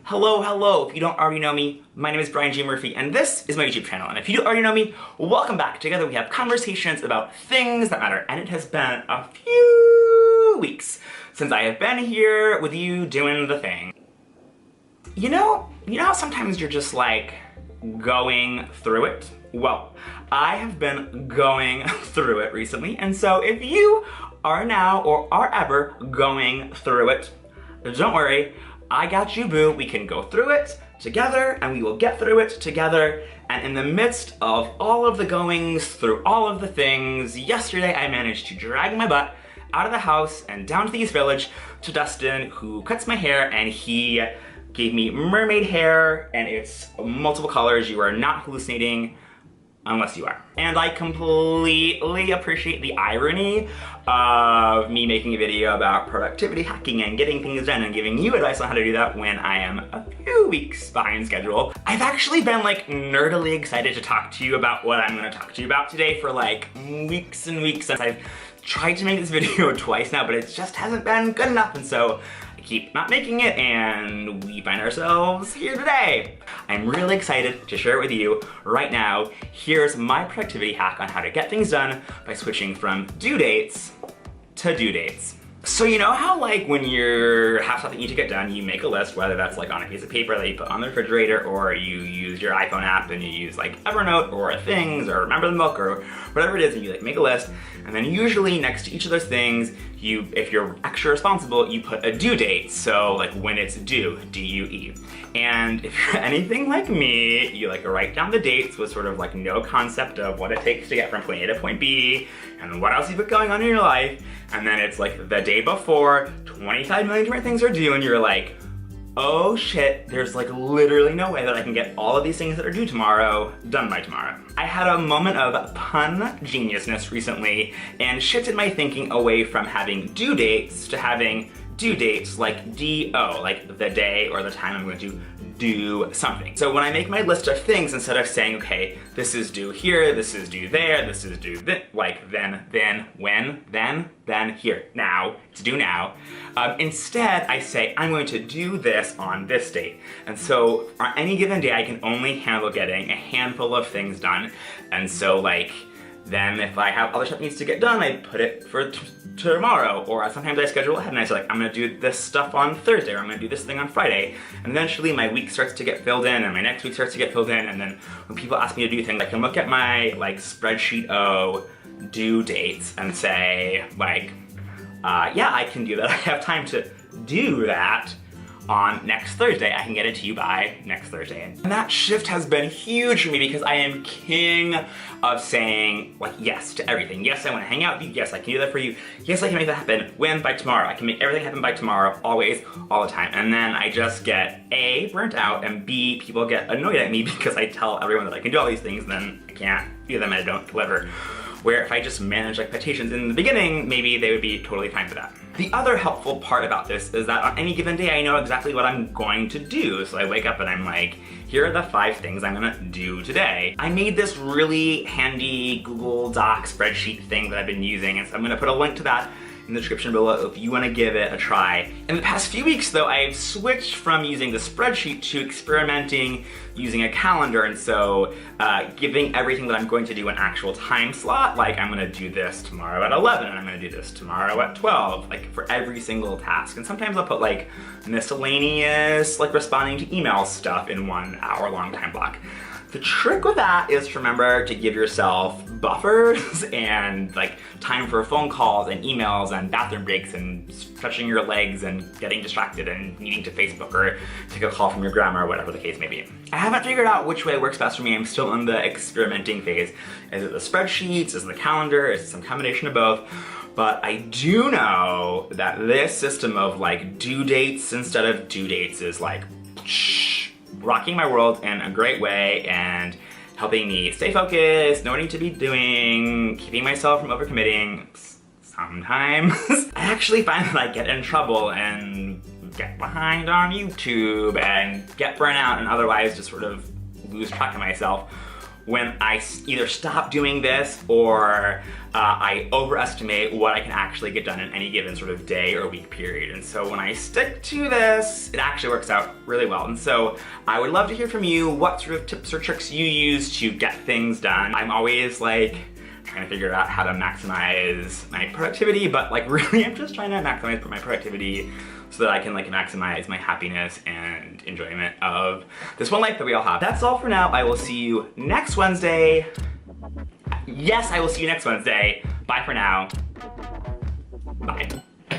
Hello, hello. If you don't already know me, my name is Brian G. Murphy, and this is my YouTube channel. And if you don't already know me, welcome back. Together we have conversations about things that matter. And it has been a few weeks since I have been here with you doing the thing. You know how sometimes you're just like going through it? Well, I have been going through it recently, and so if you are now or are ever going through it, don't worry, I got you, boo. We can go through it together, and we will get through it together. And in the midst of all of the goings through all of the things, yesterday I managed to drag my butt out of the house and down to the East Village to Dustin, who cuts my hair, and he gave me mermaid hair, and it's multiple colors. You are not hallucinating unless you are. And I completely appreciate the irony of me making a video about productivity hacking and getting things done and giving you advice on how to do that when I am a few weeks behind schedule. I've actually been like nerdily excited to talk to you about what I'm gonna talk to you about today for like weeks and weeks since I've tried to make this video twice now, but it just hasn't been good enough, and so I keep not making it, and we find ourselves here today. I'm really excited to share it with you right now. Here's my productivity hack on how to get things done by switching from due dates to due dates. So you know how like when you have something you need to get done, you make a list, whether that's like on a piece of paper that you put on the refrigerator, or you use your iPhone app and you use like Evernote or Things or Remember the Book or whatever it is, and you like make a list, and then usually next to each of those things, if you're extra responsible, you put a due date. So like when it's due, D-U-E. And if you're anything like me, you like write down the dates with sort of like no concept of what it takes to get from point A to point B, and what else you've got going on in your life, and then it's like the day before, 25 million different things are due, and you're like, oh shit, there's like literally no way that I can get all of these things that are due tomorrow done by tomorrow. I had a moment of pun geniusness recently and shifted my thinking away from having due dates to having due dates like D-O, like the day or the time I'm going to do something. So when I make my list of things, instead of saying, okay, this is due here, this is due there, this is due like then, when, then, here, now, it's due now. Instead, I say, I'm going to do this on this date. And so on any given day, I can only handle getting a handful of things done. And so like, then if I have other stuff that needs to get done, I put it for tomorrow, or sometimes I schedule ahead and I say like, I'm gonna do this stuff on Thursday, or I'm gonna do this thing on Friday. And eventually my week starts to get filled in, and my next week starts to get filled in, and then when people ask me to do things, I can look at my like spreadsheet of due dates and say like, yeah, I can do that. I have time to do that on next Thursday. I can get it to you by next Thursday. And that shift has been huge for me because I am king of saying like yes to everything. Yes, I want to hang out with you. Yes, I can do that for you. Yes, I can make that happen. When? By tomorrow. I can make everything happen by tomorrow, always, all the time. And then I just get A, burnt out, and B, people get annoyed at me because I tell everyone that I can do all these things and then I can't do them and I don't deliver. Where if I just manage expectations in the beginning, maybe they would be totally fine for that. The other helpful part about this is that on any given day, I know exactly what I'm going to do. So I wake up and I'm like, here are the 5 things I'm gonna do today. I made this really handy Google Doc spreadsheet thing that I've been using, and so I'm gonna put a link to that in the description below if you want to give it a try. In the past few weeks though, I've switched from using the spreadsheet to experimenting using a calendar, and so giving everything that I'm going to do an actual time slot, like I'm gonna do this tomorrow at 11, and I'm gonna do this tomorrow at 12, like for every single task. And sometimes I'll put like miscellaneous, like responding to email stuff in 1 hour long time block. The trick with that is to remember to give yourself buffers and like time for phone calls and emails and bathroom breaks and stretching your legs and getting distracted and needing to Facebook or take a call from your grandma or whatever the case may be. I haven't figured out which way works best for me. I'm still in the experimenting phase. Is it the spreadsheets? Is it the calendar? Is it some combination of both? But I do know that this system of like due dates instead of due dates is like rocking my world in a great way and helping me stay focused, know what I need to be doing, keeping myself from overcommitting sometimes. I actually find that I get in trouble and get behind on YouTube and get burnt out and otherwise just sort of lose track of myself when I either stop doing this or I overestimate what I can actually get done in any given sort of day or week period. And so when I stick to this, it actually works out really well. And so I would love to hear from you what sort of tips or tricks you use to get things done. I'm always like trying to figure out how to maximize my productivity, but like really I'm just trying to maximize my productivity so that I can like maximize my happiness and enjoyment of this one life that we all have. That's all for now. I will see you next Wednesday. Yes, I will see you next Wednesday. Bye for now. Bye.